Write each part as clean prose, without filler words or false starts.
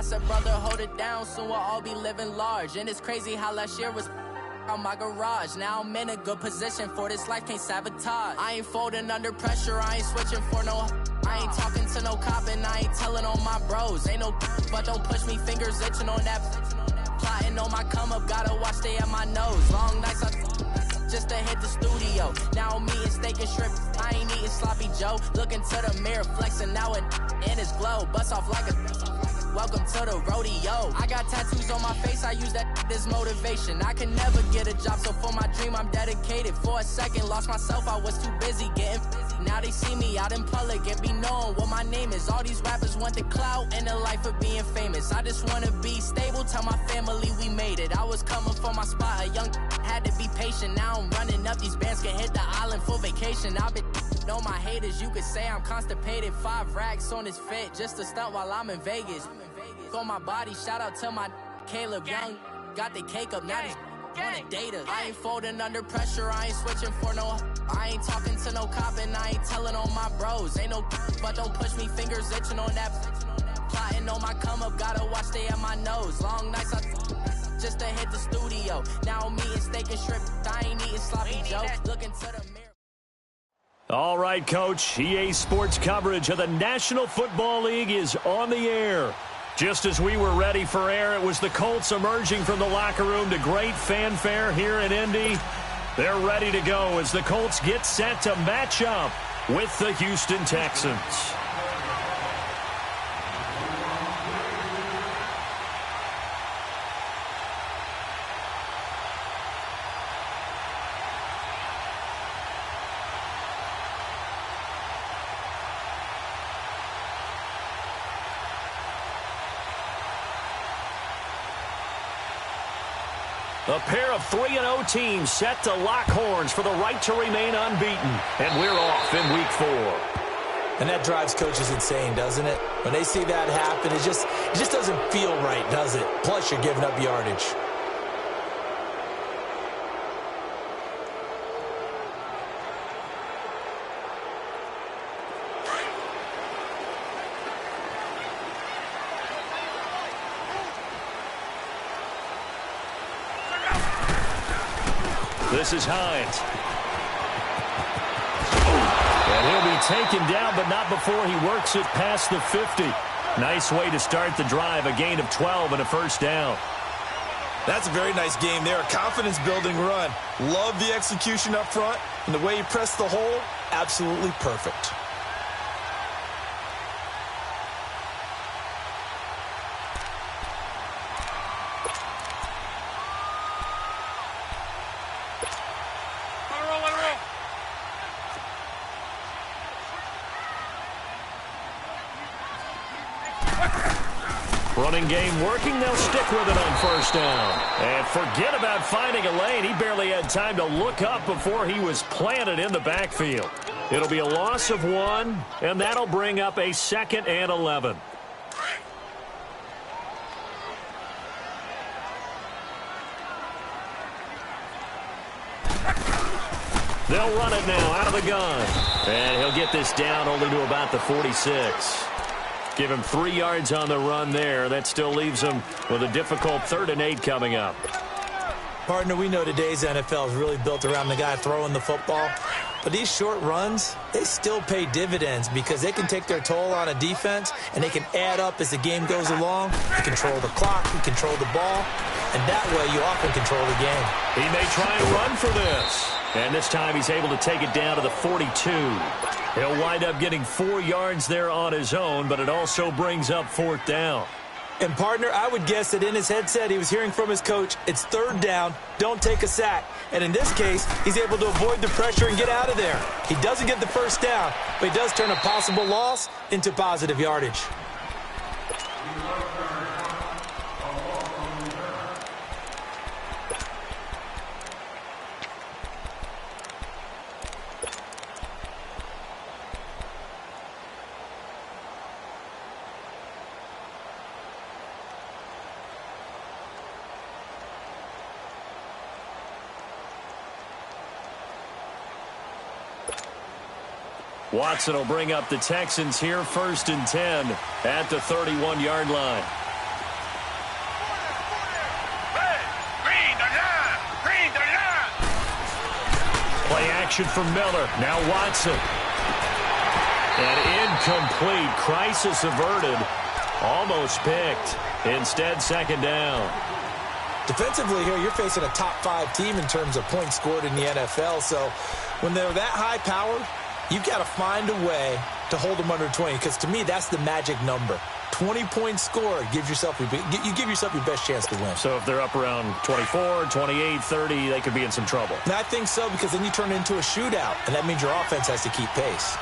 said, brother, hold it down, soon we'll all be living large. And it's crazy how last year was on my garage. Now I'm in a good position for this life, can't sabotage. I ain't folding under pressure, I ain't switching for no. I ain't talking to no cop and I ain't telling on my bros. Ain't no but don't push me, fingers itching on that. Plotting on my come up, gotta watch stay at my nose. Long nights just to hit the studio. Now I'm eating steak and shrimp, I ain't eating sloppy Joe. Looking to the mirror, flexing now and in his glow. Bust off like a welcome to the rodeo. I got tattoos on my face, I use that as motivation. I can never get a job, so for my dream I'm dedicated. For a second, lost myself, I was too busy getting now they see me out in public and be knowing what my name is. All these rappers want the clout and the life of being famous. I just wanna be stable, tell my family we made it. I was coming for my spot, a young had to be patient. Now I'm running up, these bands can hit the island for vacation. I've been know my haters, you could say I'm constipated. 5 racks on his fit, just to stunt while I'm in Vegas. On my body, shout out to my Caleb Young. Got the cake up, now they wanna date us. I ain't folding under pressure, I ain't switching for no. I ain't talking to no cop and I ain't telling on my bros. Ain't no but don't push me, fingers itching on that. Plotting on my come up, gotta watch stay at my nose. Long nights just to hit the studio. Now I'm eating steak and shrimp, I ain't eating sloppy Joe. Looking to the mirror. All right, Coach. EA Sports coverage of the National Football League is on the air. Just as we were ready for air, it was the Colts emerging from the locker room to great fanfare here in Indy. They're ready to go as the Colts get set to match up with the Houston Texans. A pair of 3-0 teams set to lock horns for the right to remain unbeaten. And we're off in Week 4. And that drives coaches insane, doesn't it? When they see that happen, it just doesn't feel right, does it? Plus, you're giving up yardage. This is Hines. And he'll be taken down, but not before he works it past the 50. Nice way to start the drive, a gain of 12 and a first down. That's a very nice game there, a confidence-building run. Love the execution up front, and the way he pressed the hole, absolutely perfect. Running game working, they'll stick with it on first down. And forget about finding a lane. He barely had time to look up before he was planted in the backfield. It'll be a loss of 1, and that'll bring up a 2nd and 11. They'll run it now out of the gun. And he'll get this down only to about the 46. Give him 3 yards on the run there. That still leaves him with a difficult 3rd and 8 coming up. Partner, we know today's NFL is really built around the guy throwing the football. But these short runs, they still pay dividends because they can take their toll on a defense and they can add up as the game goes along. You control the clock, you control the ball, and that way you often control the game. He may try and run for this. And this time he's able to take it down to the 42. He'll wind up getting 4 yards there on his own, but it also brings up 4th down. And, partner, I would guess that in his headset he was hearing from his coach, it's 3rd down, don't take a sack. And in this case, he's able to avoid the pressure and get out of there. He doesn't get the first down, but he does turn a possible loss into positive yardage. Watson will bring up the Texans here 1st and 10 at the 31-yard line. Play action from Miller. Now Watson. And incomplete. Crisis averted. Almost picked. Instead, second down. Defensively here, you're facing a top-5 team in terms of points scored in the NFL. So when they're that high-powered, you've got to find a way to hold them under 20. Because to me, that's the magic number. 20 points scored, you give yourself your best chance to win. So if they're up around 24, 28, 30, they could be in some trouble. And I think so, because then you turn it into a shootout, and that means your offense has to keep pace.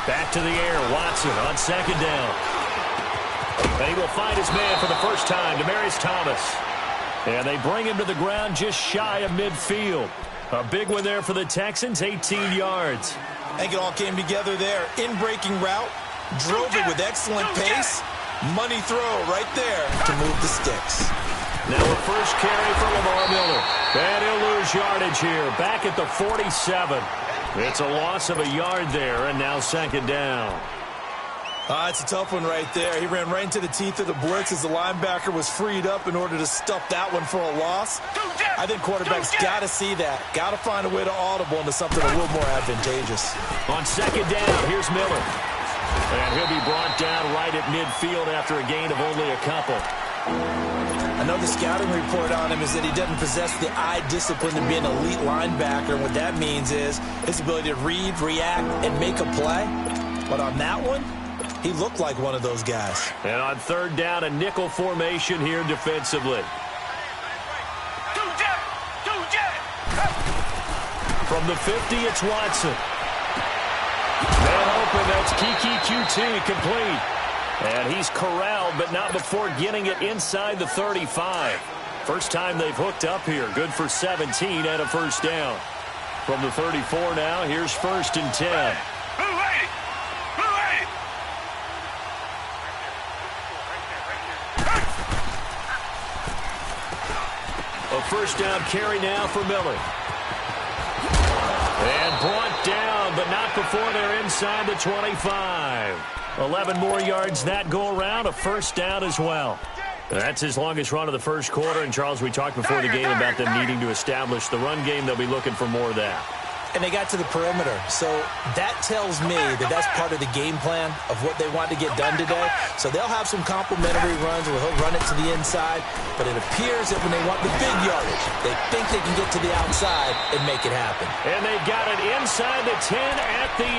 Back to the air, Watson on second down. And he will find his man for the first time, Demaryius Thomas. And they bring him to the ground just shy of midfield. A big one there for the Texans, 18 yards. I think it all came together there. In-breaking route, drove it with excellent pace. Money throw right there to move the sticks. Now a first carry for Lamar Miller. And he'll lose yardage here, back at the 47. It's a loss of a yard there, and now second down. It's a tough one right there. He ran right into the teeth of the blitz as the linebacker was freed up in order to stuff that one for a loss. I think quarterbacks got to see that. Got to find a way to audible into something a little more advantageous. On second down, here's Miller. And he'll be brought down right at midfield after a gain of only a couple. Another scouting report on him is that he doesn't possess the eye discipline to be an elite linebacker. And what that means is his ability to read, react, and make a play. But on that one, he looked like one of those guys. And on third down, a nickel formation here defensively. From the 50, it's Watson. Man open, that's Kiki QT complete. And he's corralled, but not before getting it inside the 35. First time they've hooked up here. Good for 17 and a first down. From the 34 now, here's first and 10. A first down carry now for Miller. And brought down, but not before they're inside the 25. 11 more yards that go around, a first down as well. That's his longest run of the first quarter. And, Charles, we talked before the game about them needing to establish the run game. They'll be looking for more of that. And they got to the perimeter. So that tells me that that's part of the game plan of what they want to get done today. So they'll have some complimentary runs where he'll run it to the inside. But it appears that when they want the big yardage, they think they can get to the outside and make it happen. And they've got it inside the 10 at the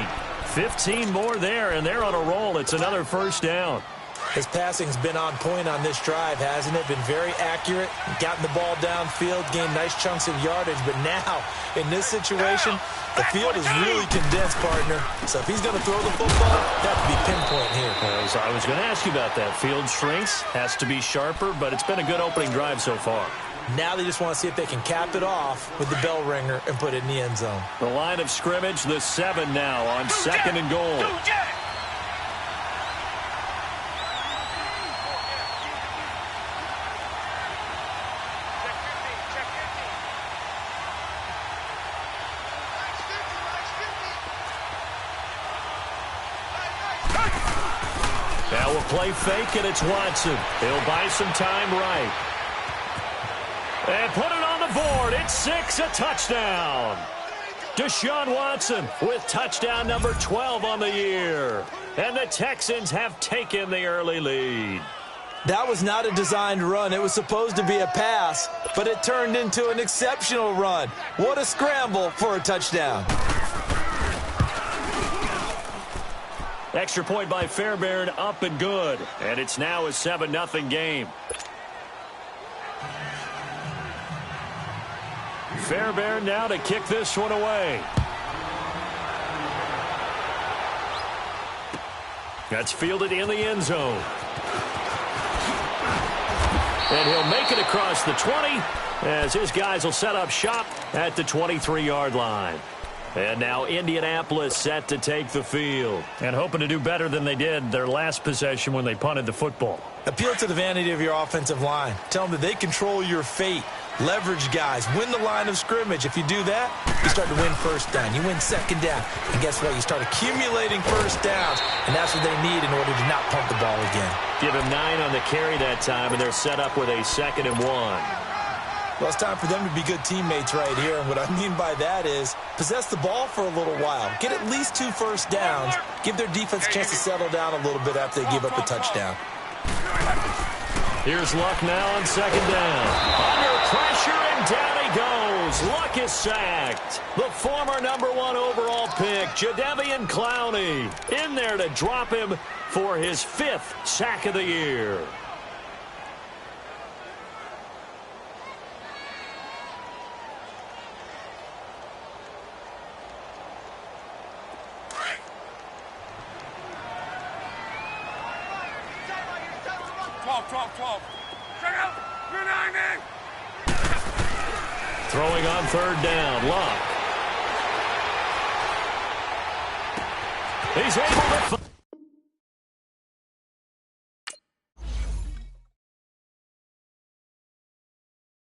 8. 15 more there, and they're on a roll. It's another first down. His passing's been on point on this drive, hasn't it? Been very accurate, gotten the ball downfield, gained nice chunks of yardage. But now, in this situation, the field is really condensed, partner. So if he's going to throw the football, that would be pinpoint here. So I was going to ask you about that. Field shrinks, has to be sharper, but it's been a good opening drive so far. Now they just want to see if they can cap it off with the bell ringer and put it in the end zone. The line of scrimmage, the 7 now on second and goal. Now we'll play fake, and it's Watson. He'll buy some time right. And put it on the board. It's 6, a touchdown. Deshaun Watson with touchdown number 12 on the year. And the Texans have taken the early lead. That was not a designed run. It was supposed to be a pass, but it turned into an exceptional run. What a scramble for a touchdown. Extra point by Fairbairn, up and good. And it's now a 7-0 game. Fairbairn now to kick this one away. That's fielded in the end zone. And he'll make it across the 20 as his guys will set up shop at the 23-yard line. And now Indianapolis set to take the field. And hoping to do better than they did their last possession when they punted the football. Appeal to the vanity of your offensive line. Tell them that they control your fate. Leverage guys. Win the line of scrimmage. If you do that, you start to win first down. You win second down. And guess what? You start accumulating first downs. And that's what they need in order to not pump the ball again. Give him 9 on the carry that time, and they're set up with a 2nd and 1. Well, it's time for them to be good teammates right here. And what I mean by that is possess the ball for a little while. Get at least 2 first downs. Give their defense a chance to settle down a little bit after they give up a touchdown. Here's Luck now on 2nd down. Under pressure, and down he goes. Luck is sacked. The former #1 overall pick, Jadeveon Clowney, in there to drop him for his 5th sack of the year. Throwing on 3rd down, Luck. He's able to...